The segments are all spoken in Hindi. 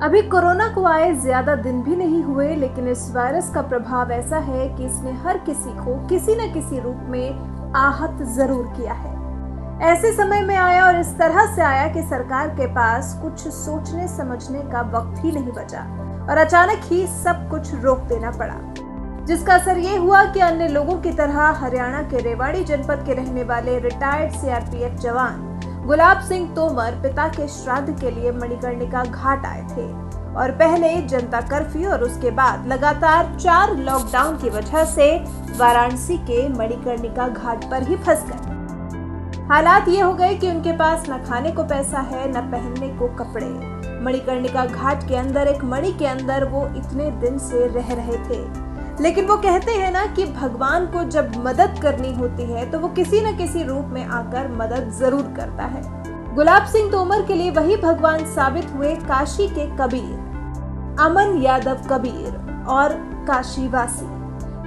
अभी कोरोना को आए ज्यादा दिन भी नहीं हुए, लेकिन इस वायरस का प्रभाव ऐसा है कि इसने हर किसी को किसी न किसी रूप में आहत जरूर किया है। ऐसे समय में आया और इस तरह से आया कि सरकार के पास कुछ सोचने समझने का वक्त ही नहीं बचा और अचानक ही सब कुछ रोक देना पड़ा, जिसका असर ये हुआ कि अन्य लोगों की तरह हरियाणा के रेवाड़ी जनपद के रहने वाले रिटायर्ड सीआरपीएफ जवान गुलाब सिंह तोमर पिता के श्राद्ध के लिए मणिकर्णिका घाट आए थे और पहले जनता कर्फ्यू और उसके बाद लगातार 4 लॉकडाउन की वजह से वाराणसी के मणिकर्णिका घाट पर ही फंस गए। हालात ये हो गए कि उनके पास न खाने को पैसा है न पहनने को कपड़े। मणिकर्णिका घाट के अंदर एक मणि के अंदर वो इतने दिन से रह रहे थे, लेकिन वो कहते हैं ना कि भगवान को जब मदद करनी होती है तो वो किसी न किसी रूप में आकर मदद जरूर करता है। गुलाब सिंह तोमर के लिए वही भगवान साबित हुए काशी के कबीर, अमन यादव कबीर और काशीवासी,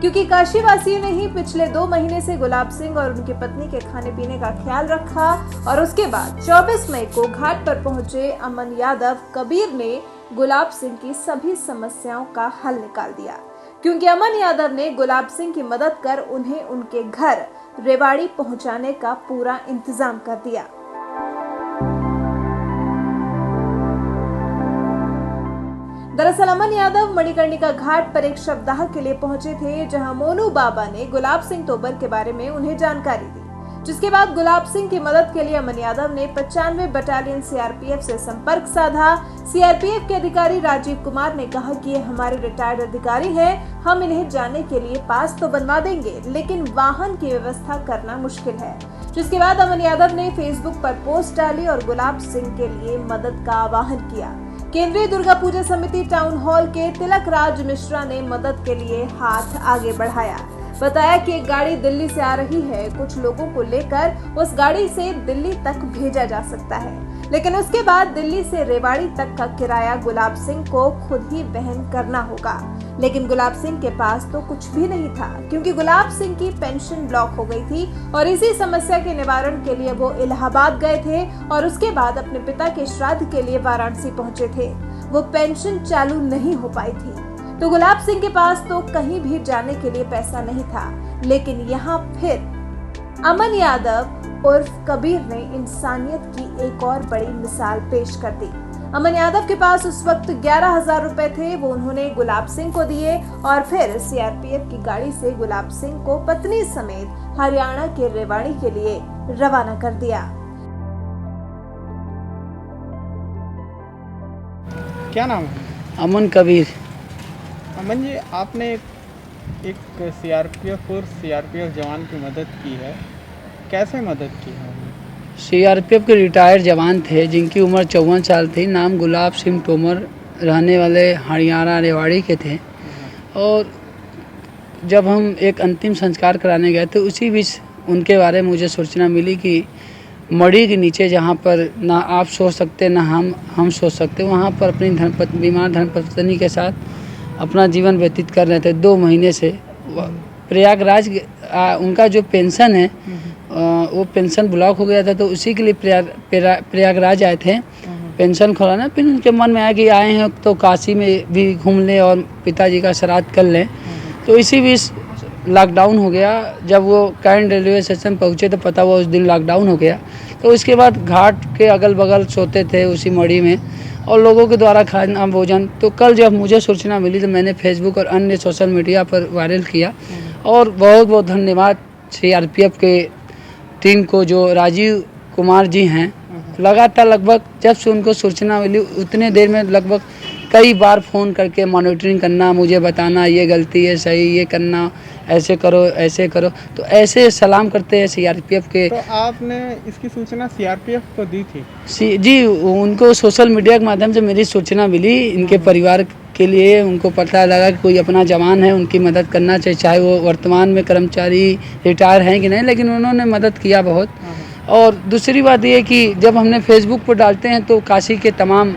क्योंकि काशीवासियों ने ही पिछले 2 महीने से गुलाब सिंह और उनकी पत्नी के खाने पीने का ख्याल रखा और उसके बाद 24 मई को घाट पर पहुंचे अमन यादव कबीर ने गुलाब सिंह की सभी समस्याओं का हल निकाल दिया, क्योंकि अमन यादव ने गुलाब सिंह की मदद कर उन्हें उनके घर रेवाड़ी पहुंचाने का पूरा इंतजाम कर दिया। दरअसल अमन यादव मणिकर्णिका घाट पर एक शवदाह के लिए पहुंचे थे, जहां मोनू बाबा ने गुलाब सिंह तोमर के बारे में उन्हें जानकारी दी, जिसके बाद गुलाब सिंह की मदद के लिए अमन यादव ने 95 बटालियन सीआरपीएफ से संपर्क साधा। सीआरपीएफ के अधिकारी राजीव कुमार ने कहा कि ये हमारे रिटायर्ड अधिकारी हैं, हम इन्हें जाने के लिए पास तो बनवा देंगे, लेकिन वाहन की व्यवस्था करना मुश्किल है। जिसके बाद अमन यादव ने फेसबुक पर पोस्ट डाली और गुलाब सिंह के लिए मदद का आह्वान किया। केंद्रीय दुर्गा पूजा समिति टाउन हॉल के तिलक राज मिश्रा ने मदद के लिए हाथ आगे बढ़ाया। बताया कि एक गाड़ी दिल्ली से आ रही है, कुछ लोगों को लेकर उस गाड़ी से दिल्ली तक भेजा जा सकता है, लेकिन उसके बाद दिल्ली से रेवाड़ी तक का किराया गुलाब सिंह को खुद ही वहन करना होगा। लेकिन गुलाब सिंह के पास तो कुछ भी नहीं था, क्योंकि गुलाब सिंह की पेंशन ब्लॉक हो गई थी और इसी समस्या के निवारण के लिए वो इलाहाबाद गए थे और उसके बाद अपने पिता के श्राद्ध के लिए वाराणसी पहुंचे थे। वो पेंशन चालू नहीं हो पाई थी, तो गुलाब सिंह के पास तो कहीं भी जाने के लिए पैसा नहीं था। लेकिन यहाँ फिर अमन यादव उर्फ कबीर ने इंसानियत की एक और बड़ी मिसाल पेश कर दी। अमन यादव के पास उस वक्त 11,000 रुपए थे, वो उन्होंने गुलाब सिंह को दिए और फिर सीआरपीएफ की गाड़ी से गुलाब सिंह को पत्नी समेत हरियाणा के रेवाड़ी के लिए रवाना कर दिया। क्या नाम है? अमन कबीर। अमन जी, आपने एक सीआरपीएफ और सीआरपीएफ जवान की मदद की है, कैसे मदद की है? सीआरपीएफ के रिटायर्ड जवान थे जिनकी उम्र 54 साल थी। नाम गुलाब सिंह तोमर, रहने वाले हरियाणा रेवाड़ी के थे। और जब हम एक अंतिम संस्कार कराने गए थे, उसी बीच उनके बारे में मुझे सूचना मिली कि मड़ी के नीचे, जहाँ पर ना आप सो सकते ना हम सो सकते, वहाँ पर अपनी बीमार धर्मपत्नी के साथ अपना जीवन व्यतीत कर रहे थे 2 महीने से। प्रयागराज उनका जो पेंशन है वो पेंशन ब्लॉक हो गया था, तो उसी के लिए प्रयागराज आए थे पेंशन खोलाना। फिर उनके मन में आया कि आए हैं तो काशी में भी घूम लें और पिताजी का श्राद्ध कर लें। तो इसी बीच लॉकडाउन हो गया। जब वो कैंट रेलवे स्टेशन पहुँचे तो पता हुआ उस दिन लॉकडाउन हो गया। तो इसके बाद घाट के अगल बगल सोते थे उसी मड़ी में और लोगों के द्वारा खाना भोजन। तो कल जब मुझे सूचना मिली तो मैंने फेसबुक और अन्य सोशल मीडिया पर वायरल किया और बहुत बहुत धन्यवाद सीआरपीएफ के टीम को, जो राजीव कुमार जी हैं। लगातार लगभग जब से उनको सूचना मिली उतने देर में लगभग कई बार फ़ोन करके मॉनिटरिंग करना, मुझे बताना ये गलती है, सही ये करना, ऐसे करो ऐसे करो, तो ऐसे सलाम करते हैं सीआरपीएफ के। तो आपने इसकी सूचना सीआरपीएफ को दी थी? जी, उनको सोशल मीडिया के माध्यम से मेरी सूचना मिली। इनके परिवार के लिए उनको पता लगा कि कोई अपना जवान है, उनकी मदद करना चाहिए, चाहे वो वर्तमान में कर्मचारी रिटायर हैं कि नहीं, लेकिन उन्होंने मदद किया बहुत। और दूसरी बात ये कि जब हमने फेसबुक पर डालते हैं तो काशी के तमाम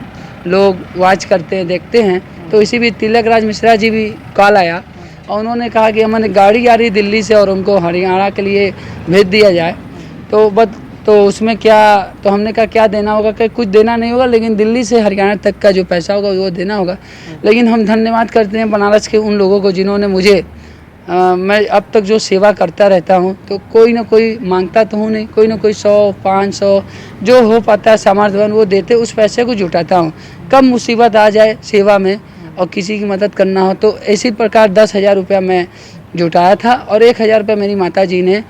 लोग वॉच करते हैं, देखते हैं। तो इसी भी तिलक राज मिश्रा जी भी कॉल आया और उन्होंने कहा कि हमारे गाड़ी आ रही दिल्ली से और उनको हरियाणा के लिए भेज दिया जाए। तो तो उसमें क्या, तो हमने कहा क्या देना होगा, कि कुछ देना नहीं होगा, लेकिन दिल्ली से हरियाणा तक का जो पैसा होगा वो देना होगा। लेकिन हम धन्यवाद करते हैं बनारस के उन लोगों को जिन्होंने मुझे मैं अब तक जो सेवा करता रहता हूँ, तो कोई ना कोई मांगता तो हूँ नहीं, कोई ना कोई 100 500 जो हो पाता है सामर्थ्यवान वो देते, उस पैसे को जुटाता हूँ। कब मुसीबत आ जाए सेवा में और किसी की मदद करना हो, तो इसी प्रकार 10,000 रुपया मैं जुटाया था, और 1,000 रुपया मेरी माता जी ने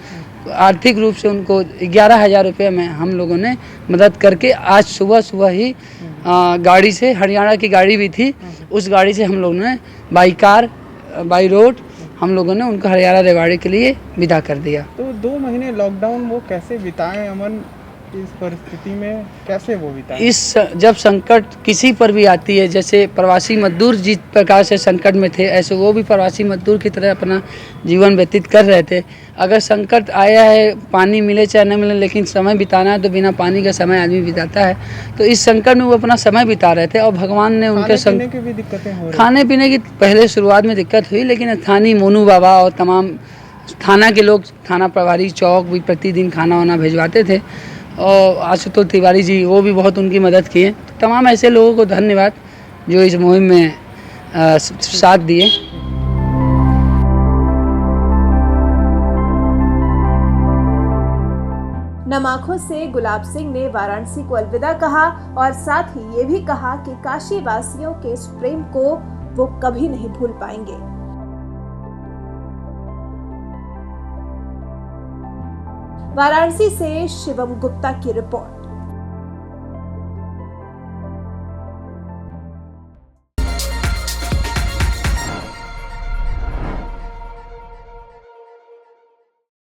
आर्थिक रूप से उनको 11,000 रुपये में हम लोगों ने मदद करके आज सुबह ही गाड़ी से, हरियाणा की गाड़ी भी थी, उस गाड़ी से हम लोगों ने बाई कार बाई रोड हम लोगों ने उनको हरियाणा रेवाड़ी के लिए विदा कर दिया। तो 2 महीने लॉकडाउन वो कैसे बिताए अमन, इस परिस्थिति में कैसे वो बिताए? इस जब संकट किसी पर भी आती है, जैसे प्रवासी मजदूर जिस प्रकार से संकट में थे, ऐसे वो भी प्रवासी मजदूर की तरह अपना जीवन व्यतीत कर रहे थे। अगर संकट आया है, पानी मिले चाहे न मिले, लेकिन समय बिताना है तो बिना पानी का समय आदमी बिताता है। तो इस संकट में वो अपना समय बिता रहे थे, और भगवान ने उनके खाने की भी दिक्कतें हो रही? खाने पीने की पहले शुरुआत में दिक्कत हुई, लेकिन स्थानीय मोनू बाबा और तमाम थाना के लोग, थाना प्रभारी चौक भी प्रतिदिन खाना वाना भिजवाते थे, और आशुतोष तिवारी जी वो भी बहुत उनकी मदद किए। तो तमाम ऐसे लोगों को धन्यवाद जो इस मुहिम में साथ दिए। नम आंखों से गुलाब सिंह ने वाराणसी को अलविदा कहा, और साथ ही ये भी कहा कि काशी वासियों के इस प्रेम को वो कभी नहीं भूल पाएंगे। वाराणसी से शिवम गुप्ता की रिपोर्ट।